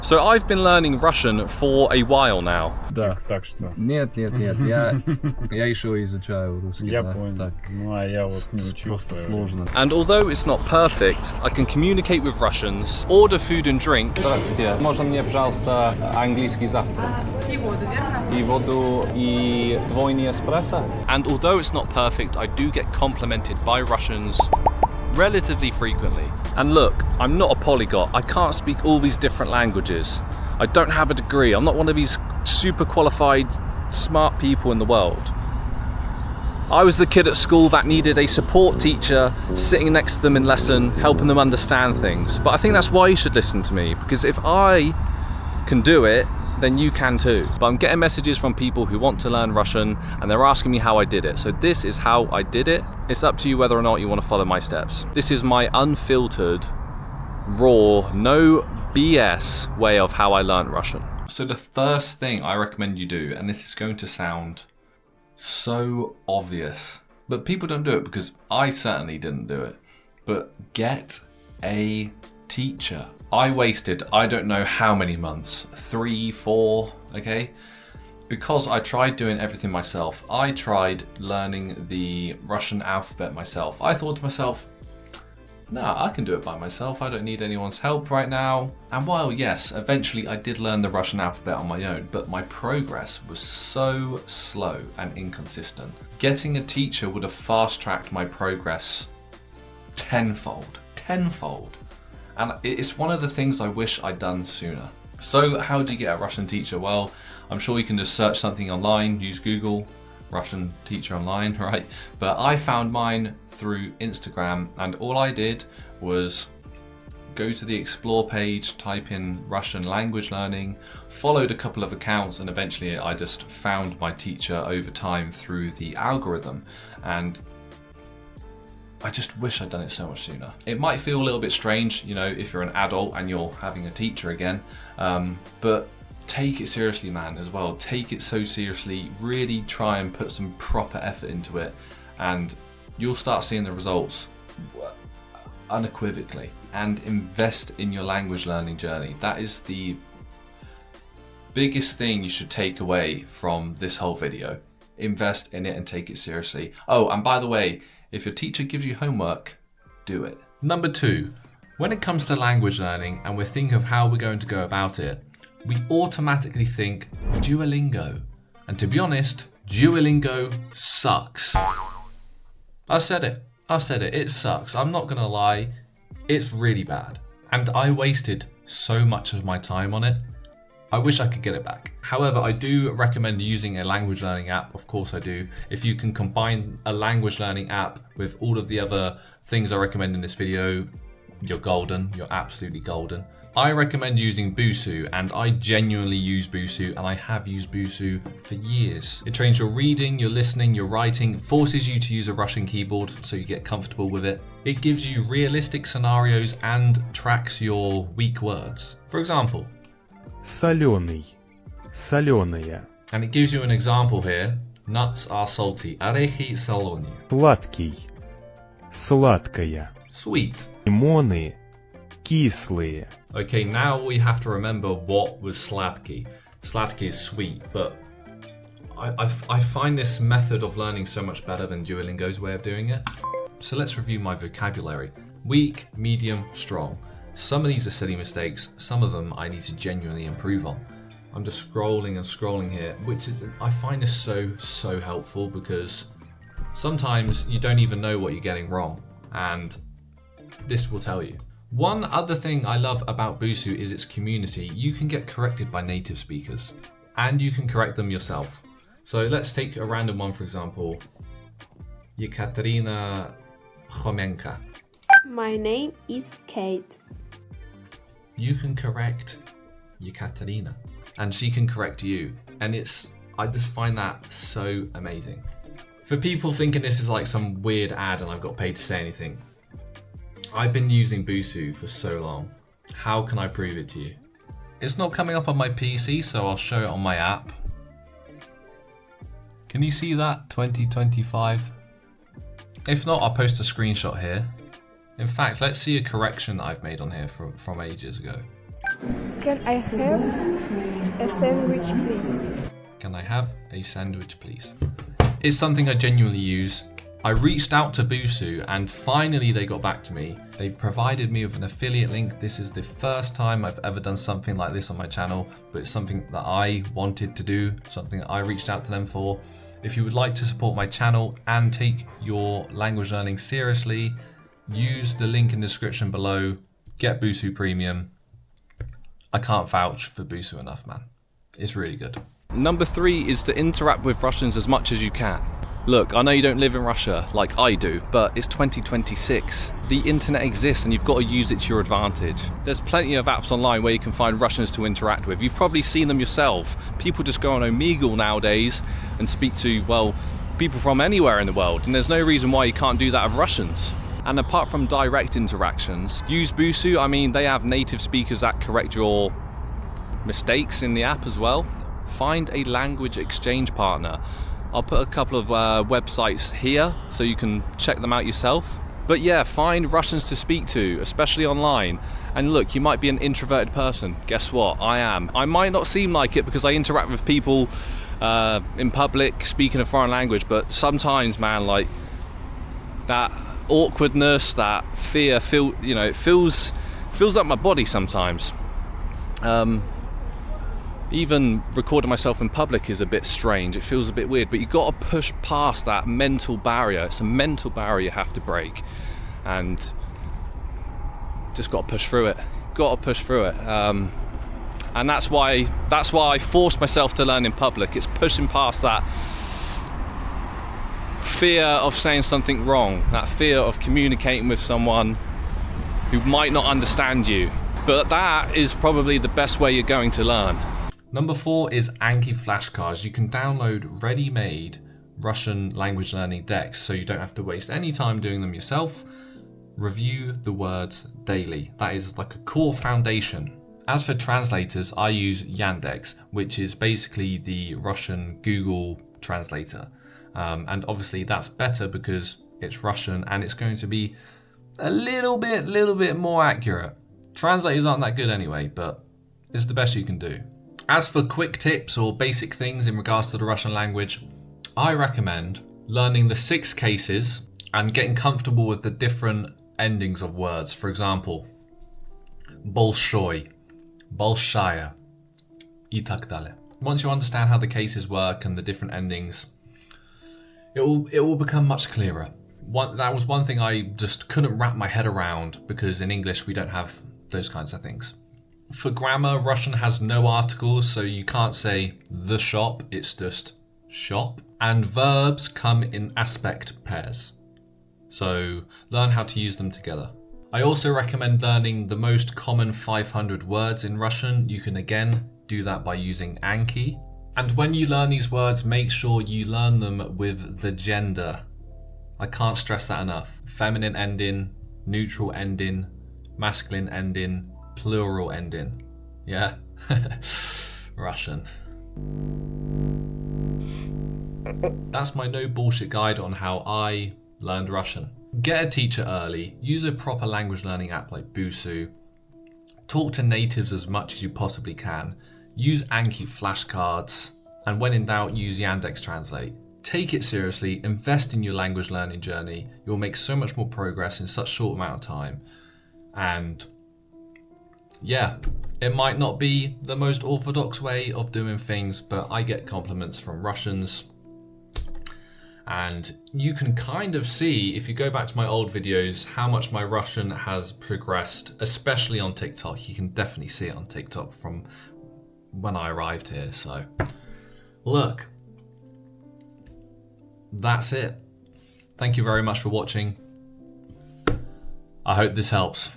So I've been learning Russian for a while now. Да. Так что. Нет, я еще изучаю русский. Я понял. Ну, а я вот не учу. Просто сложно. And although it's not perfect, I can communicate with Russians, order food and drink. Здравствуйте. Можно мне, пожалуйста, английский завтрак? И воду, верно? И воду, и двойный эспрессо? And although it's not perfect, I do get complimented by Russians relatively frequently. And look, I'm not a polyglot. I can't speak all these different languages. I don't have a degree. I'm not one of these super qualified, smart people in the world. I was the kid at school that needed a support teacher sitting next to them in lesson, helping them understand things. But I think that's why you should listen to me, because if I can do it, then you can too. But I'm getting messages from people who want to learn Russian and they're asking me how I did it. So this is how I did it. It's up to you whether or not you want to follow my steps. This is my unfiltered, raw, no BS way of how I learned Russian. So the first thing I recommend you do, and this is going to sound so obvious, but people don't do it because I certainly didn't do it, but get a teacher. I wasted, I don't know how many months, 3, 4, okay? Because I tried doing everything myself. I tried learning the Russian alphabet myself. I thought to myself, nah, I can do it by myself. I don't need anyone's help right now. And while yes, eventually I did learn the Russian alphabet on my own, but my progress was so slow and inconsistent. Getting a teacher would have fast-tracked my progress tenfold. And it's one of the things I wish I'd done sooner. So how do you get a Russian teacher? Well, I'm sure you can just search something online, use Google, Russian teacher online, right? But I found mine through Instagram, and all I did was go to the explore page, type in Russian language learning, followed a couple of accounts, and eventually I just found my teacher over time through the algorithm. And I just wish I'd done it so much sooner. It might feel a little bit strange, you know, if you're an adult and you're having a teacher again, but take it seriously, man, as well. Take it so seriously, really try and put some proper effort into it, and you'll start seeing the results unequivocally. And invest in your language learning journey. That is the biggest thing you should take away from this whole video. Invest in it and take it seriously. Oh, and by the way, if your teacher gives you homework, do it. Number 2, when it comes to language learning and we're thinking of how we're going to go about it, we automatically think Duolingo. And to be honest, Duolingo sucks. I said it, it sucks. I'm not gonna lie, it's really bad. And I wasted so much of my time on it. I wish I could get it back. However, I do recommend using a language learning app. Of course I do. If you can combine a language learning app with all of the other things I recommend in this video, you're golden. You're absolutely golden. I recommend using Busuu, and I genuinely use Busuu, and I have used Busuu for years. It trains your reading, your listening, your writing, forces you to use a Russian keyboard so you get comfortable with it. It gives you realistic scenarios and tracks your weak words. For example, Соленый, соленая. And it gives you an example here. Nuts are salty. Орехи солоные. Сладкий, сладкая. Sweet. Лимоны, кислые. Okay, now we have to remember what was sladky. Sladky is sweet, but I find this method of learning so much better than Duolingo's way of doing it. So let's review my vocabulary. Weak, medium, strong. Some of these are silly mistakes, some of them I need to genuinely improve on. I'm just scrolling and scrolling here, which I find is so helpful, because sometimes you don't even know what you're getting wrong, and this will tell you. One other thing I love about Busuu is its community. You can get corrected by native speakers, and you can correct them yourself. So let's take a random one, for example, Yekaterina Khomenka. My name is Kate. You can correct Yekaterina, and she can correct you. And I just find that so amazing. For people thinking this is like some weird ad and I've got paid to say anything, I've been using Busuu for so long. How can I prove it to you? It's not coming up on my PC, so I'll show it on my app. Can you see that? 2025? If not, I'll post a screenshot here. In fact, let's see a correction I've made on here from ages ago. Can I have a sandwich, please? Can I have a sandwich, please? It's something I genuinely use. I reached out to Busuu and finally they got back to me. They've provided me with an affiliate link. This is the first time I've ever done something like this on my channel, but it's something that I wanted to do, something that I reached out to them for. If you would like to support my channel and take your language learning seriously, use the link in the description below. Get Busuu Premium. I can't vouch for Busuu enough, man. It's really good. Number 3 is to interact with Russians as much as you can. Look, I know you don't live in Russia like I do, but it's 2026. The internet exists and you've got to use it to your advantage. There's plenty of apps online where you can find Russians to interact with. You've probably seen them yourself. People just go on Omegle nowadays and speak to, well, people from anywhere in the world, and there's no reason why you can't do that with Russians. And apart from direct interactions, use Busuu. I mean, they have native speakers that correct your mistakes in the app as well. Find a language exchange partner. I'll put a couple of websites here so you can check them out yourself. But yeah, find Russians to speak to, especially online. And look, you might be an introverted person. Guess what? I am. I might not seem like it because I interact with people in public speaking a foreign language, but sometimes, man, like that awkwardness, that fear, it fills up my body sometimes. Even recording myself in public is a bit strange. It feels a bit weird, but you've got to push past that mental barrier. It's a mental barrier you have to break, and just got to push through it. And that's why I forced myself to learn in public. It's pushing past that fear of saying something wrong, that fear of communicating with someone who might not understand you. But that is probably the best way you're going to learn. Number 4 is Anki flashcards. You can download ready-made Russian language learning decks so you don't have to waste any time doing them yourself. Review the words daily. That is like a core foundation. As for translators, I use Yandex, which is basically the Russian Google translator. And obviously that's better because it's Russian and it's going to be a little bit more accurate. Translators aren't that good anyway, but it's the best you can do. As for quick tips or basic things in regards to the Russian language, I recommend learning the 6 cases and getting comfortable with the different endings of words. For example, bolshoi, bolshaya, и так далее. Once you understand how the cases work and the different endings, it will become much clearer. That was one thing I just couldn't wrap my head around because in English we don't have those kinds of things. For grammar, Russian has no articles, so you can't say the shop, it's just shop. And verbs come in aspect pairs, so learn how to use them together. I also recommend learning the most common 500 words in Russian. You can again do that by using Anki. And when you learn these words, make sure you learn them with the gender. I can't stress that enough. Feminine ending, neutral ending, masculine ending, plural ending. Yeah? Russian. That's my no bullshit guide on how I learned Russian. Get a teacher early. Use a proper language learning app like Busuu. Talk to natives as much as you possibly can. Use Anki flashcards. And when in doubt, use Yandex Translate. Take it seriously. Invest in your language learning journey. You'll make so much more progress in such a short amount of time. And yeah, it might not be the most orthodox way of doing things, but I get compliments from Russians. And you can kind of see, if you go back to my old videos, how much my Russian has progressed, especially on TikTok. You can definitely see it on TikTok from when I arrived here. So look, that's it. Thank you very much for watching. I hope this helps.